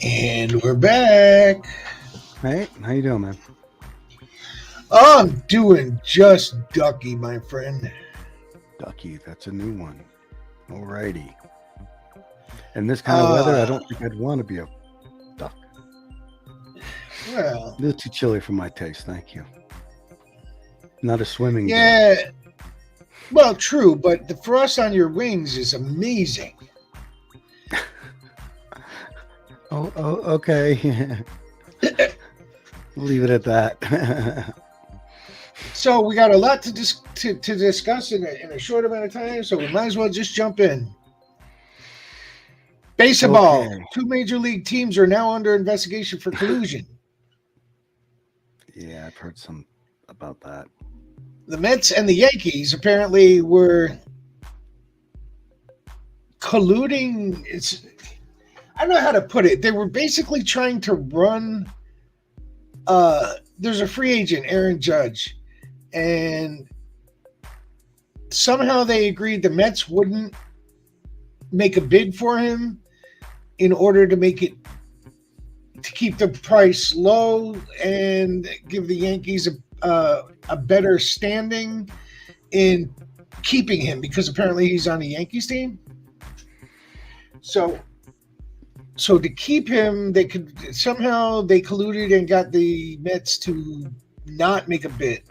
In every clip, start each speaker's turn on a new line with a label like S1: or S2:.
S1: And we're back.
S2: Hey, how you doing, man?
S1: I'm doing just ducky, my friend.
S2: Ducky, that's a new one. Alrighty. In this kind of weather, I don't think I'd want to be a duck.
S1: Well,
S2: A little too chilly for my taste, thank you. Not a swimming day.
S1: yeah. Well, true, but the frost on your wings is amazing.
S2: Oh, okay. Leave it at that.
S1: So we got a lot to discuss in a short amount of time, so we might as well just jump in. Baseball.
S2: Okay.
S1: 2 major league teams are now under investigation for collusion.
S2: Yeah, I've heard some about that.
S1: The Mets and the Yankees apparently were colluding. I don't know how to put it. They were basically trying to run. There's a free agent, Aaron Judge, and somehow they agreed the Mets wouldn't make a bid for him in order to keep the price low and give the Yankees a better standing in keeping him, because apparently he's on the Yankees team. So to keep him, they colluded and got the Mets to not make a bid.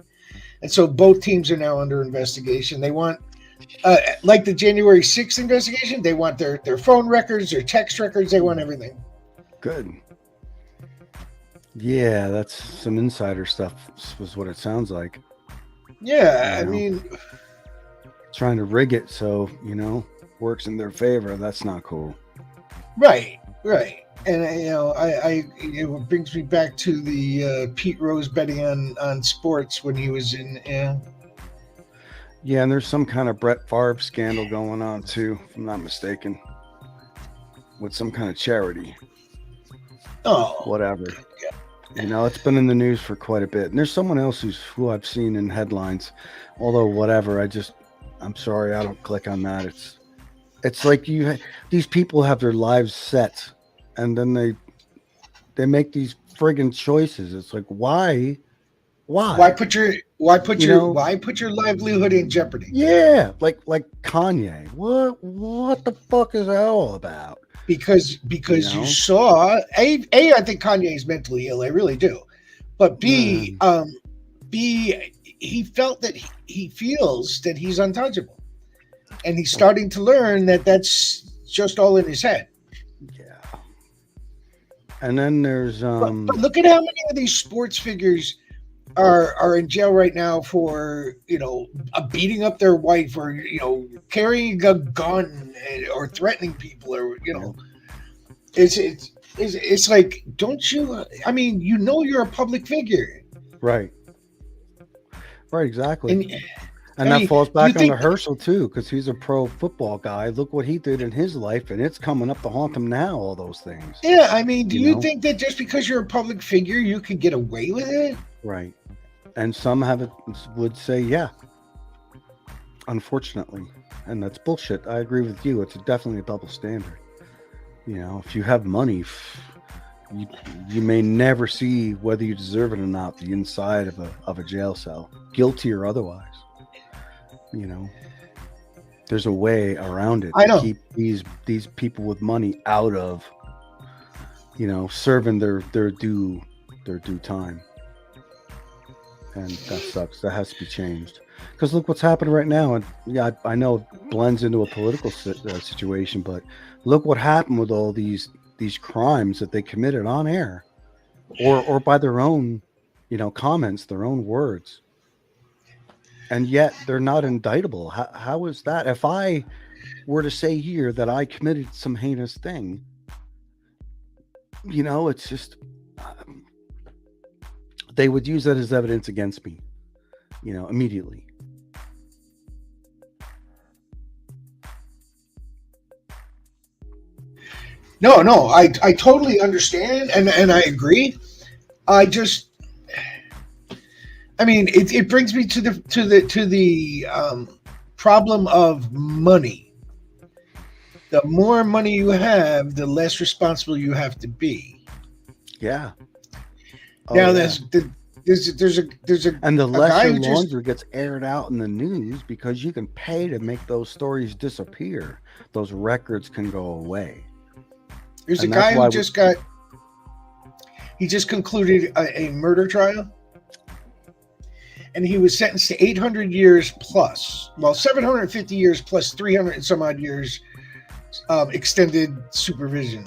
S1: And so both teams are now under investigation. They want, like the January 6th investigation, they want their phone records, their text records, they want everything.
S2: Good. Yeah, that's some insider stuff, was what it sounds like.
S1: Yeah, I mean,
S2: trying to rig it so, works in their favor. That's not cool.
S1: Right. And it brings me back to the Pete Rose betting on sports when he was in.
S2: Yeah, and there's some kind of Brett Favre scandal going on too, if I'm not mistaken, with some kind of charity.
S1: Oh,
S2: whatever. It's been in the news for quite a bit. And there's someone else who I've seen in headlines. Although whatever, I'm sorry, I don't click on that. It's like these people have their lives set, and then they make these friggin' choices. It's like, why?
S1: Why put your livelihood in jeopardy?
S2: Yeah, like Kanye. What the fuck is that all about?
S1: Because you saw I think Kanye is mentally ill. I really do. But B, he felt that he feels that he's untouchable, and he's starting to learn that that's just all in his head.
S2: Yeah. And then there's
S1: but look at how many of these sports figures are in jail right now for beating up their wife, or carrying a gun, or threatening people, or it's like, don't you? I mean, you're a public figure,
S2: right, exactly, and that falls back on Herschel too, because he's a pro football guy. Look what he did in his life, and it's coming up to haunt him now. All those things.
S1: Yeah, I mean, do you think that just because you're a public figure, you could get away with it?
S2: Right. And some would say, yeah, unfortunately. And that's bullshit. I agree with you. It's definitely a double standard. If you have money, you may never see whether you deserve it or not, the inside of a jail cell, guilty or otherwise. There's a way around it to keep these people with money out of, serving their due time. And that sucks. That has to be changed. Because look what's happening right now. And yeah, I know it blends into a political situation, but look what happened with all these crimes that they committed on air, or by their own, comments, their own words. And yet they're not indictable. How is that? If I were to say here that I committed some heinous thing, it's just... they would use that as evidence against me, immediately.
S1: No, I totally understand, and I agree. It brings me to the problem of money. The more money you have, the less responsible you have to be.
S2: Yeah. Oh
S1: Now,
S2: yeah.
S1: there's
S2: And the
S1: a guy
S2: lesser
S1: who just
S2: laundry gets aired out in the news because you can pay to make those stories disappear. Those records can go away.
S1: there's a
S2: And that's
S1: guy who
S2: why
S1: just got he just concluded a murder trial, and he was sentenced to 800 years plus, well, 750 years plus 300 and some odd years extended supervision,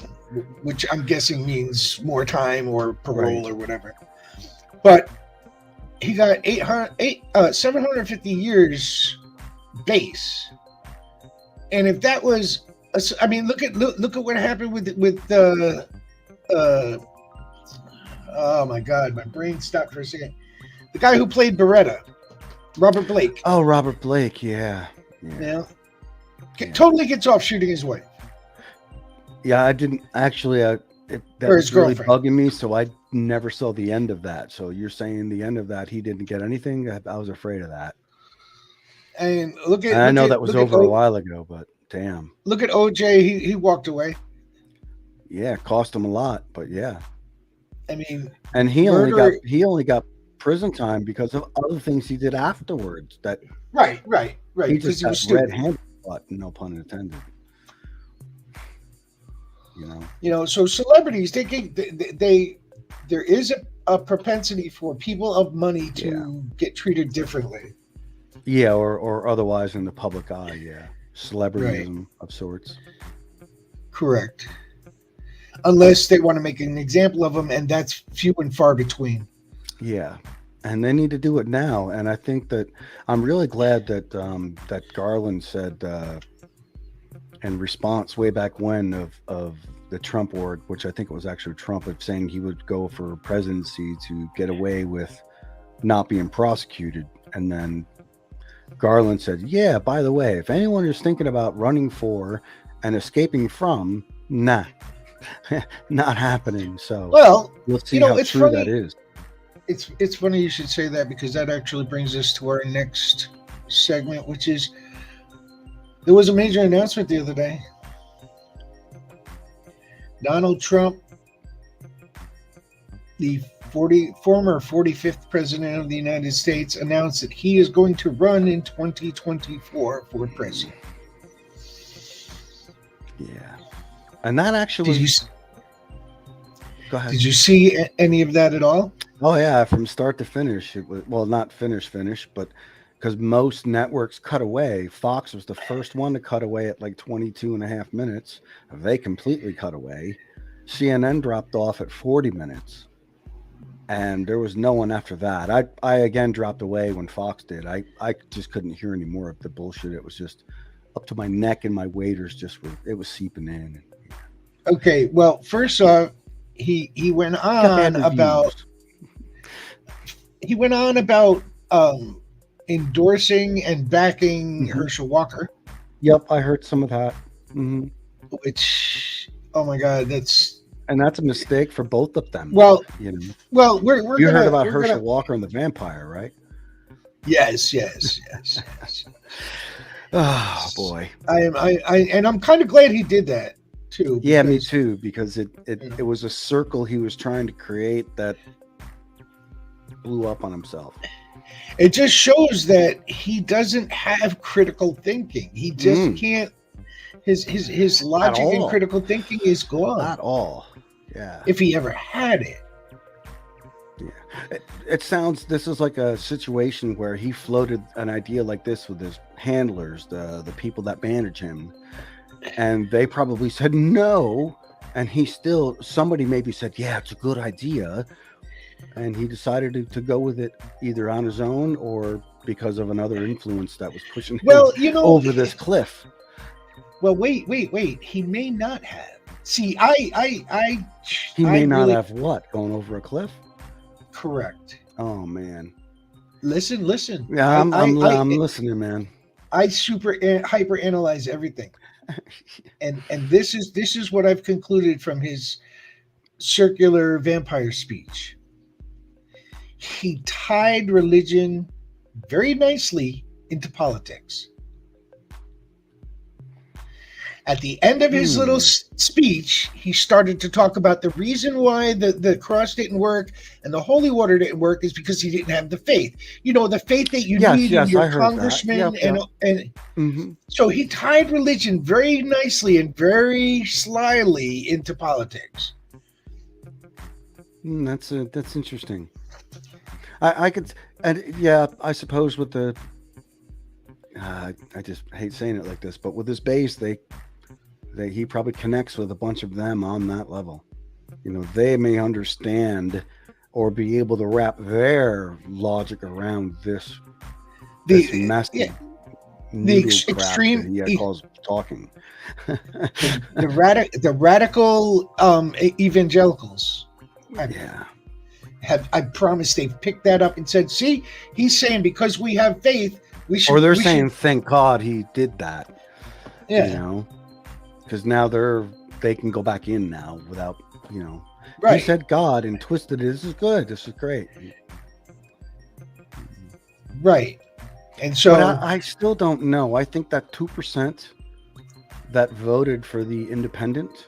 S1: which I'm guessing means more time or parole
S2: right.
S1: or whatever. But he got 750 years base, and if that was, I mean, look at what happened with the. Oh my God, my brain stopped for a second. The guy who played Beretta, Robert Blake.
S2: Oh, Robert Blake. Yeah.
S1: You
S2: Yeah.
S1: know,
S2: Yeah.
S1: totally gets off shooting his wife
S2: Yeah. I didn't actually. That
S1: or his
S2: was really
S1: girlfriend.
S2: bugging me. So I never saw the end of that. So you're saying the end of that, he didn't get anything? I was afraid of that.
S1: And
S2: And I know that was over a while ago, but damn.
S1: look at OJ. He walked away.
S2: Yeah. It cost him a lot, but yeah.
S1: I mean,
S2: And
S1: murder.
S2: he only got prison time because of other things he did afterwards that
S1: Right.
S2: he
S1: Because
S2: just
S1: he
S2: got
S1: was stupid.
S2: red-handed, but no pun intended. You know.
S1: So celebrities, there is a propensity for people of money to
S2: Yeah.
S1: get treated differently.
S2: Yeah, or otherwise in the public eye, yeah. Celebrityism of sorts.
S1: Correct. Unless they want to make an example of them, and that's few and far between.
S2: Yeah. And they need to do it now. And I think that I'm really glad that that Garland said in response way back when of the Trump word, which I think it was actually Trump, of saying he would go for presidency to get away with not being prosecuted. And then Garland said, yeah, by the way, if anyone is thinking about running for and escaping from, nah, not happening. So
S1: Well,
S2: we'll see how
S1: it's
S2: true
S1: funny.
S2: that is.
S1: It's funny you should say that, because that actually brings us to our next segment, which is there was a major announcement the other day. Donald Trump, the former 45th president of the United States, announced that he is going to run in 2024 for president.
S2: Yeah. And that actually. Go ahead.
S1: Did you see any of that at all?
S2: Oh yeah, from start to finish. It was, well, not finish, but because most networks cut away. Fox was the first one to cut away at like 22 and a half minutes. They completely cut away. CNN dropped off at 40 minutes. And there was no one after that. I again dropped away when Fox did. I just couldn't hear any more of the bullshit. It was just up to my neck, and my waders it was seeping in.
S1: Okay, well, first off, he went on about endorsing and backing Herschel Walker.
S2: Yep, I heard some of that. Mm-hmm.
S1: Which, oh my God, that's
S2: a mistake for both of them.
S1: Well,
S2: well,
S1: we're
S2: you heard about Herschel Walker and the vampire, right?
S1: Yes.
S2: Oh boy,
S1: I'm kind of glad he did that too.
S2: Yeah, me too, because it was a circle he was trying to create that blew up on himself.
S1: It just shows that he doesn't have critical thinking. He just can't. His logic and critical thinking is gone.
S2: At all. Yeah.
S1: If he ever had it.
S2: Yeah. It sounds, this is like a situation where he floated an idea like this with his handlers, the people that manage him, and they probably said no, and somebody maybe said, yeah, it's a good idea, and he decided to go with it either on his own or because of another influence that was pushing him over this cliff.
S1: Well, wait. He may not have. See,
S2: he may not have what? Going over a cliff?
S1: Correct.
S2: Oh man.
S1: Listen.
S2: Yeah, I'm listening, man.
S1: I hyper analyze everything, and this is what I've concluded from his circular vampire speech. He tied religion very nicely into politics. At the end of his little speech, he started to talk about the reason why the cross didn't work and the holy water didn't work is because he didn't have the faith. You know, the faith that you need in
S2: Yes, I
S1: your
S2: heard that.
S1: congressman. And
S2: Hmm.
S1: so he tied religion very nicely and very slyly into politics.
S2: That's interesting. I could, and yeah, I suppose with the, I just hate saying it like this, but with his base, he probably connects with a bunch of them on that level. You know, they may understand or be able to wrap their logic around this messy noodle crap
S1: extreme
S2: that he calls talking.
S1: the radical evangelicals. I promise they've picked that up and said, see, he's saying because we have faith, we should.
S2: Or they're saying, thank God he did that.
S1: Yeah.
S2: You know, because now they can go back in now without, you know,
S1: right.
S2: He said God and twisted it. This is good. This is great.
S1: Right. And so
S2: but I still don't know. I think that 2% that voted for the independent,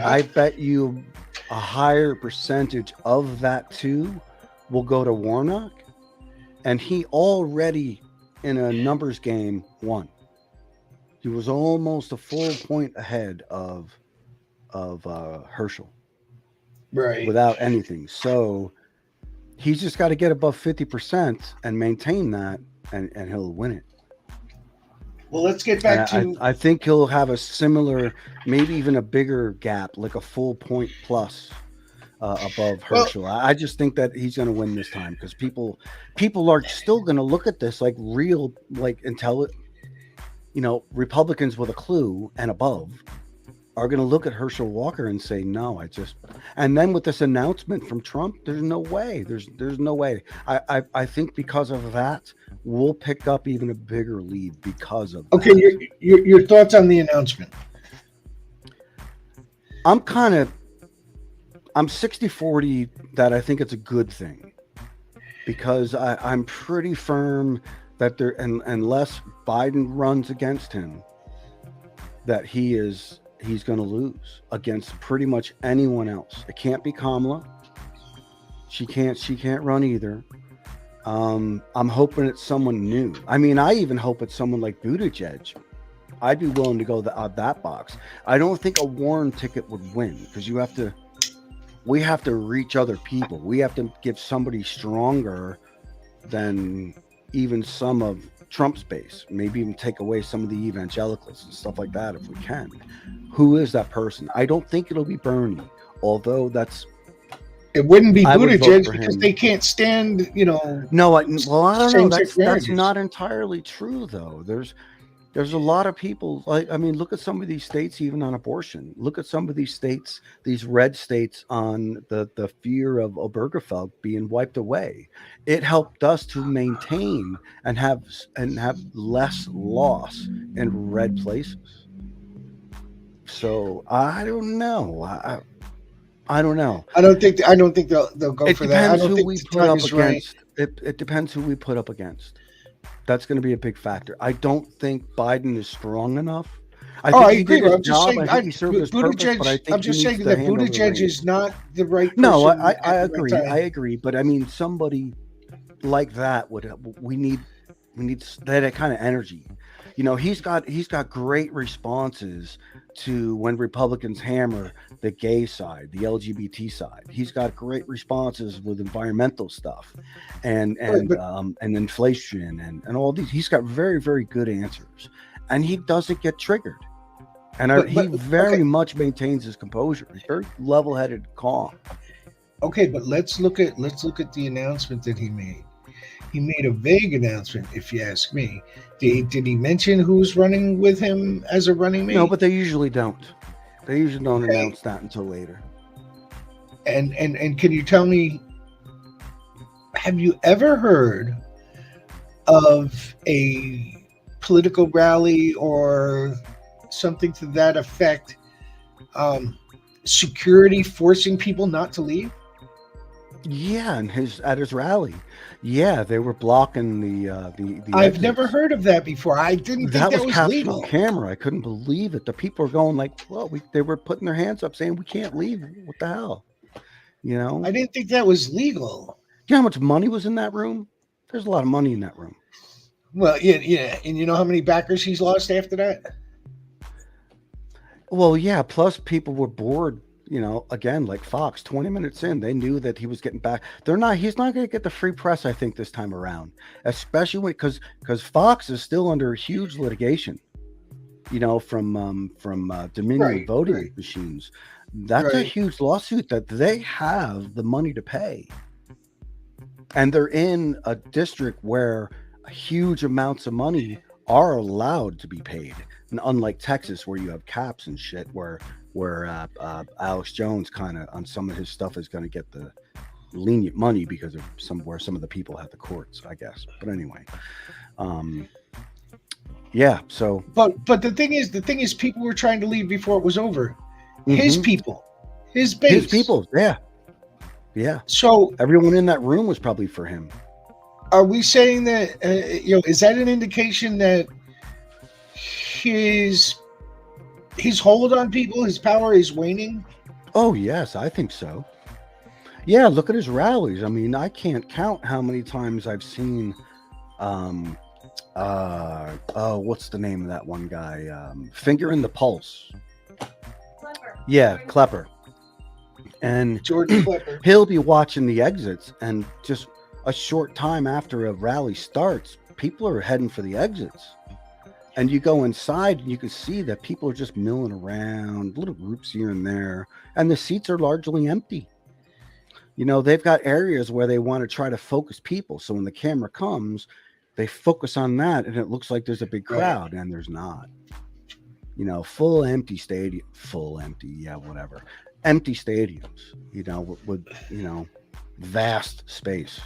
S2: I bet you a higher percentage of that too will go to Warnock, and he already in a numbers game won. He was almost a full point ahead of Herschel,
S1: right,
S2: without anything. So he's just got to get above 50% and maintain that, and he'll win it.
S1: Well, let's get back to.
S2: I think he'll have a similar, maybe even a bigger gap, like a full point plus above Herschel. I just think that he's going to win this time because people are still going to look at this like real, like intelligent, you know, Republicans with a clue and above are going to look at Herschel Walker and say, no, and then with this announcement from Trump, there's no way. There's no way. I think because of that, we'll pick up even a bigger lead because of
S1: okay, that. Your thoughts on the announcement?
S2: I'm 60-40 that I think it's a good thing because I'm pretty firm that unless Biden runs against him, that he's going to lose against pretty much anyone else. It can't be Kamala. She can't run either. I'm hoping it's someone new. I mean, I even hope it's someone like Buttigieg. I'd be willing to go that box. I don't think a Warren ticket would win because we have to reach other people. We have to give somebody stronger than even some of Trump's base, maybe even take away some of the evangelicals and stuff like that if we can. Who is that person? I don't think it'll be Bernie, although
S1: it wouldn't be Buttigieg because they can't stand, you know.
S2: No, I don't know. That's not entirely true, though. There's a lot of people, look at some of these states, even on abortion. Look at some of these states, these red states, on the fear of Obergefell being wiped away. It helped us to maintain and have less loss in red places. So I don't know. I don't know.
S1: I don't think they'll go for that. I don't think
S2: we put up against. It depends who we put up against. That's going to be a big factor. I don't think Biden is strong enough.
S1: I agree. I'm just saying that Buttigieg is not the right person.
S2: No, I agree. I agree. But I mean, somebody like that we need that kind of energy. You know, he's got great responses to when Republicans hammer the gay side, the LGBT side. He's got great responses with environmental stuff and inflation and all these. He's got very, very good answers, and he doesn't get triggered. And he very much maintains his composure. He's very level-headed, calm.
S1: Okay, but let's look at the announcement that he made. He made a vague announcement, if you ask me. Did he mention who's running with him as a running mate?
S2: No, but they usually don't. They usually don't announce that until later.
S1: And can you tell me, have you ever heard of a political rally or something to that effect, security forcing people not to leave?
S2: Yeah, and at his rally, yeah, they were blocking the
S1: I've never
S2: exits.
S1: heard of that before. I didn't think
S2: That
S1: that
S2: was
S1: was
S2: captured on
S1: legal.
S2: camera. I couldn't believe it. The people were going like, "Well, they were putting their hands up, saying we can't leave. What the hell?" You know?
S1: I didn't think that was legal.
S2: You know how much money was in that room? There's a lot of money in that room.
S1: Well, yeah, yeah. And you know how many backers he's lost after that?
S2: Well, yeah. Plus, people were bored. You know, again, like Fox, 20 minutes in, they knew that he was getting back. They're not. He's not going to get the free press. I think this time around, especially because Fox is still under huge litigation. You know, from Dominion
S1: Right,
S2: voting
S1: right,
S2: machines. That's a
S1: right.
S2: huge lawsuit that they have the money to pay, and they're in a district where huge amounts of money are allowed to be paid. And unlike Texas, where you have caps and shit, where Alex Jones kind of on some of his stuff is going to get the lenient money because of some of the people have the courts, I guess. But anyway, um, yeah. So
S1: But the thing is, people were trying to leave before it was over. His
S2: mhm.
S1: people, his
S2: His
S1: base.
S2: people, yeah, yeah.
S1: So,
S2: Everyone in that room was probably for him.
S1: are we saying that is that an indication that his his hold on people, his power is waning?
S2: Oh yes, I think so. Yeah, look at his rallies. I mean, I can't count how many times I've seen um oh, what's the name of that one guy? Finger in the Pulse. Yeah, Klepper. And
S1: George Klepper.
S2: he'll be watching the exits, and just a short time after a rally starts, people are heading for the exits. And you go inside and you can see that people are just milling around, little groups here and there, and the seats are largely empty. You know, they've got areas where they want to try to focus people. So when the camera comes, they focus on that and it looks like there's a big
S1: Right.
S2: crowd, and there's not. You know, full empty stadium, full empty, yeah, whatever. Empty stadiums, you know, with vast space.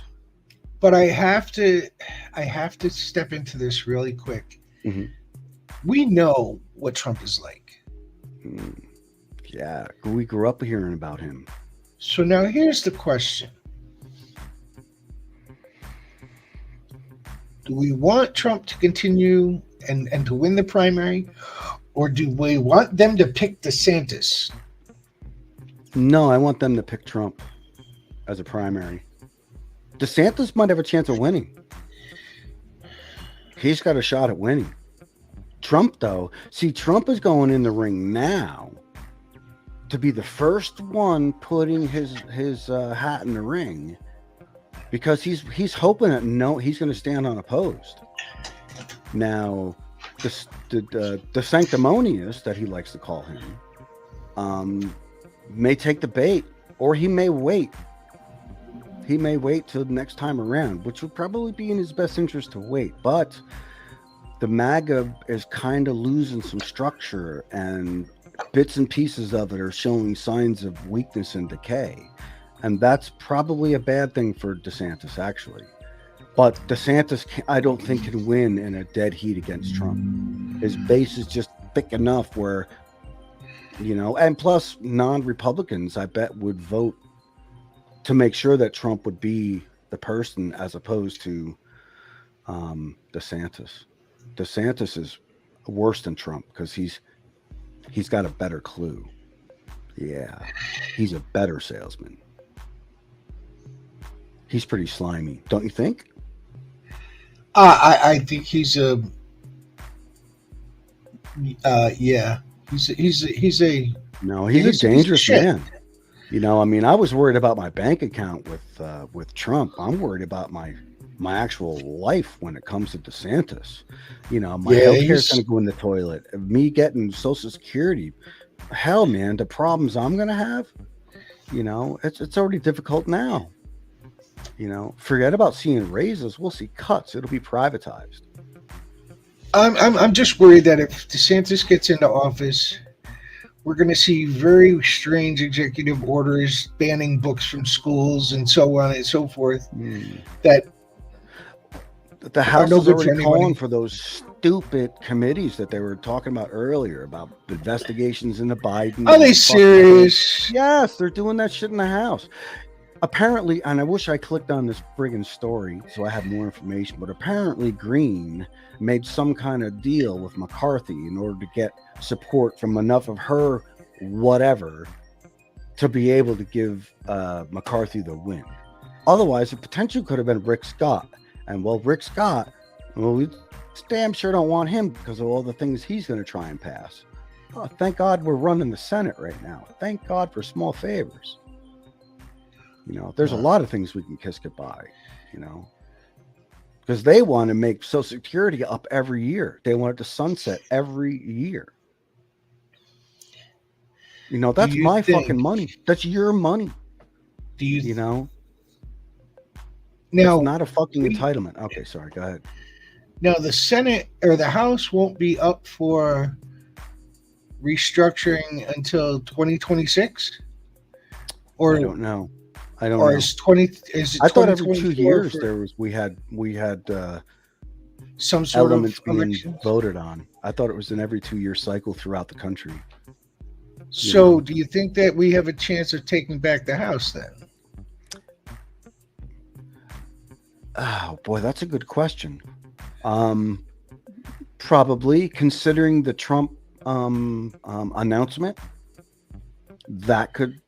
S1: But I have to step into this really quick.
S2: Mhm.
S1: We know what Trump is like.
S2: Mm, yeah, we grew up hearing about him.
S1: So now here's the question. Do we want Trump to continue and to win the primary? Or do we want them to pick DeSantis?
S2: No, I want them to pick Trump as a primary. DeSantis might have a chance of winning. He's got a shot at winning. Trump, though, see, Trump is going in the ring now to be the first one putting his hat in the ring, because he's hoping that he's going to stand unopposed. Now, the sanctimonious, that he likes to call him, may take the bait, or he may wait. He may wait till the next time around, which would probably be in his best interest to wait. But the MAGA is kind of losing some structure, and bits and pieces of it are showing signs of weakness and decay. And that's probably a bad thing for DeSantis, actually. But DeSantis, I don't think, can win in a dead heat against Trump. His base is just thick enough where, and plus non-Republicans, I bet, would vote to make sure that Trump would be the person, as opposed to DeSantis. DeSantis is worse than Trump because he's got a better clue. Yeah, he's a better salesman. He's pretty slimy, don't you think?
S1: I think he's a yeah. He's a
S2: No, he's a dangerous man. I was worried about my bank account with Trump. I'm worried about my actual life when it comes to DeSantis. My healthcare is going to go in the toilet. Me getting Social Security, hell, man, the problems I'm going to have. It's already difficult now. Forget about seeing raises. We'll see cuts. It'll be privatized.
S1: I'm just worried that if DeSantis gets into office, we're going to see very strange executive orders banning books from schools and so on and so forth. That
S2: the House is already calling for those stupid committees that they were talking about earlier about investigations into Biden.
S1: Are they serious?
S2: Yes, they're doing that shit in the House. apparently, and I wish I clicked on this friggin' story so I have more information, but apparently Green made some kind of deal with McCarthy in order to get support from enough of her whatever to be able to give McCarthy the win. Otherwise, it potentially could have been Rick Scott. And well, Rick Scott, well, we damn sure don't want him because of all the things he's going to try and pass. Oh, thank God we're running the Senate right now. Thank God for small favors. You know, there's a lot of things we can kiss goodbye, you know, because they want to make Social Security up every year. They want it to sunset every year. You know, that's my fucking money. That's your money.
S1: Do you,
S2: you know?
S1: Now,
S2: it's not a fucking entitlement. Okay, sorry. Go ahead.
S1: Now, the Senate or the House won't be up for restructuring until 2026? Or
S2: I don't know. I don't
S1: or
S2: know.
S1: is 20 is it
S2: I thought every 2
S1: 2024
S2: years
S1: for
S2: there was we had
S1: some sort
S2: elements
S1: of
S2: being
S1: elections?
S2: voted on. I thought it was an every 2-year cycle throughout the country.
S1: So, do you think that we have a chance of taking back the House then?
S2: Oh boy, that's a good question. Probably, considering the Trump announcement, that could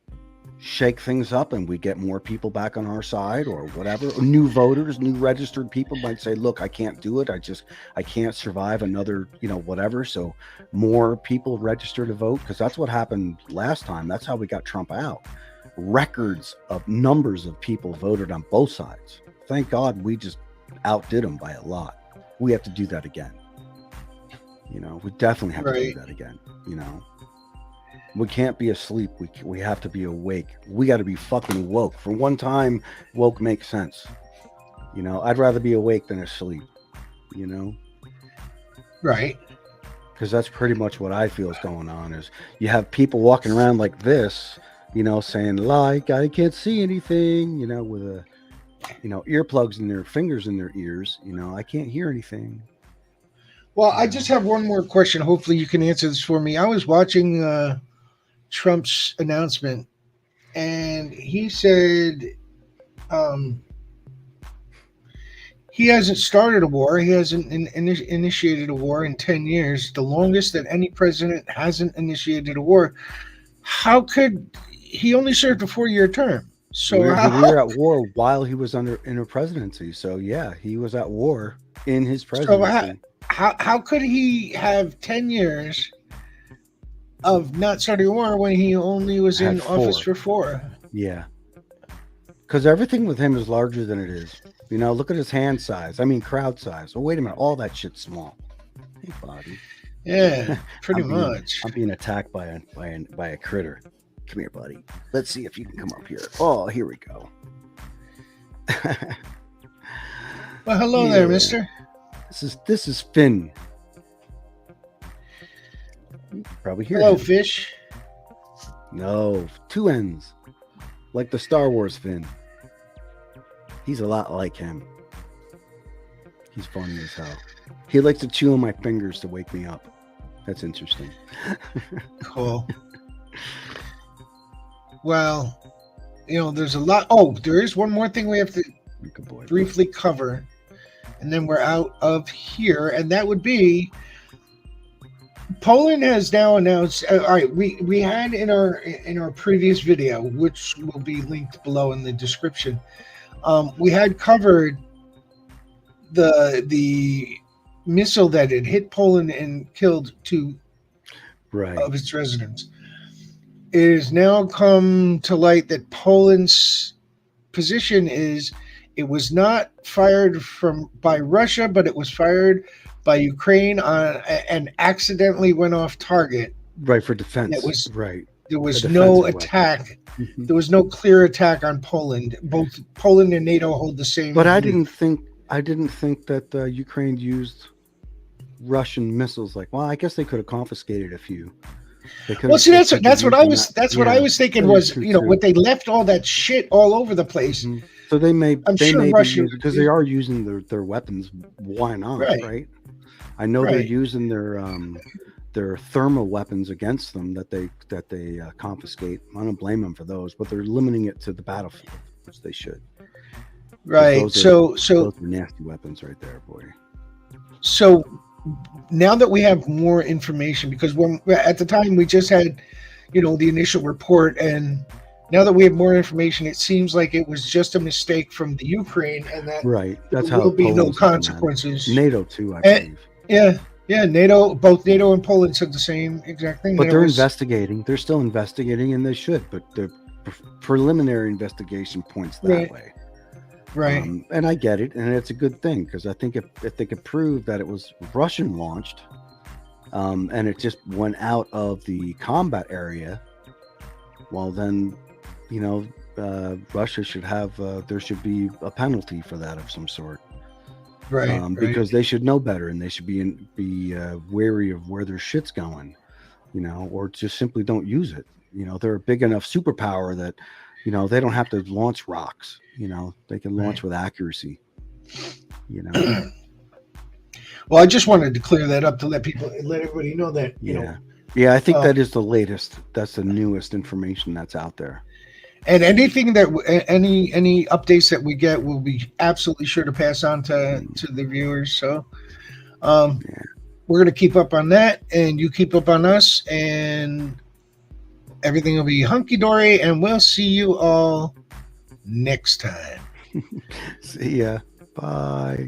S2: shake things up and we get more people back on our side or whatever. New voters, new registered people might say, look, I can't do it. I can't survive another, whatever. So more people register to vote, because that's what happened last time. That's how we got Trump out. Records of numbers of people voted on both sides. Thank God we just outdid them by a lot. We have to do that again. We definitely have to do that again. We can't be asleep. We have to be awake. We got to be fucking woke. For one time, woke makes sense. I'd rather be awake than asleep.
S1: Right.
S2: Because that's pretty much what I feel is going on. Is you have people walking around like this, saying like I can't see anything. With a, earplugs in their fingers in their ears. I can't hear anything.
S1: Well, I just have one more question. Hopefully, you can answer this for me. I was watching Trump's announcement, and he said he hasn't started a war. He hasn't initiated a war in 10 years, the longest that any president hasn't initiated a war. How could he only served a 4-year term? So
S2: we were at war while he was in a presidency. So yeah, he was at war in his presidency.
S1: So how could he have 10 years of not starting a war when he only was in office for 4?
S2: Yeah. Because everything with him is larger than it is. Look at his hand size. I mean, crowd size. Oh, wait a minute. All that shit's small. Hey, buddy.
S1: Yeah, pretty much.
S2: I'm being attacked by a critter. Come here, buddy. Let's see if you can come up here. Oh, here we go.
S1: Well, hello there, mister.
S2: This is Finn. Probably here.
S1: Hello, fish.
S2: No, 2 N's. Like the Star Wars Finn. He's a lot like him. He's funny as hell. He likes to chew on my fingers to wake me up. That's interesting.
S1: Cool. Well, there's a lot. Oh, there is one more thing we have to briefly cover, and then we're out of here. And that would be Poland has now announced. All right, we had in our previous video, which will be linked below in the description. We had covered the missile that had hit Poland and killed 2 of its residents. It has now come to light that Poland's position is it was not fired by Russia, but it was fired by Ukraine and accidentally went off target.
S2: Right, for defense.
S1: There was no attack. Mm-hmm. There was no clear attack on Poland. Both Poland and NATO hold the same.
S2: But I didn't think that Ukraine used Russian missiles. Like, well, I guess they could have confiscated a few.
S1: Well, see, that's what I was thinking was, when they left all that shit all over the place.
S2: Mm-hmm. So they may Russia, because they are using their weapons. Why not? Right. I know they're using their thermal weapons against them that they confiscate. I don't blame them for those, but they're limiting it to the battlefield. which they should. 'Cause
S1: Right.
S2: those are nasty weapons right there, boy.
S1: So now that we have more information, because when at the time we just had, the initial report, and now that we have more information, it seems like it was just a mistake from the Ukraine, and that
S2: Right. That's
S1: there
S2: how
S1: will be no
S2: Poland's looking at it.
S1: consequences.
S2: NATO too, I
S1: And-
S2: believe.
S1: Yeah, both NATO and Poland said the same exact thing.
S2: But
S1: that it
S2: they're
S1: was-
S2: investigating. They're still investigating, and they should. But the preliminary investigation points that
S1: Right.
S2: way.
S1: right.
S2: And I get it, and it's a good thing, because I think if they could prove that it was Russian launched, and it just went out of the combat area, well then, Russia should have there should be a penalty for that of some sort,
S1: Right.
S2: because they should know better, and they should be wary of where their shit's going, or just simply don't use it. They're a big enough superpower that they don't have to launch rocks. They can launch with accuracy.
S1: Well, I just wanted to clear that up to let everybody know that
S2: Yeah, I think
S1: Uh,
S2: that is the latest. That's the newest information that's out there.
S1: and anything that any updates that we get, we'll be absolutely sure to pass on to the viewers. So we're going to keep up on that, and you keep up on us, and everything will be hunky-dory, and we'll see you all next time.
S2: See ya. Bye.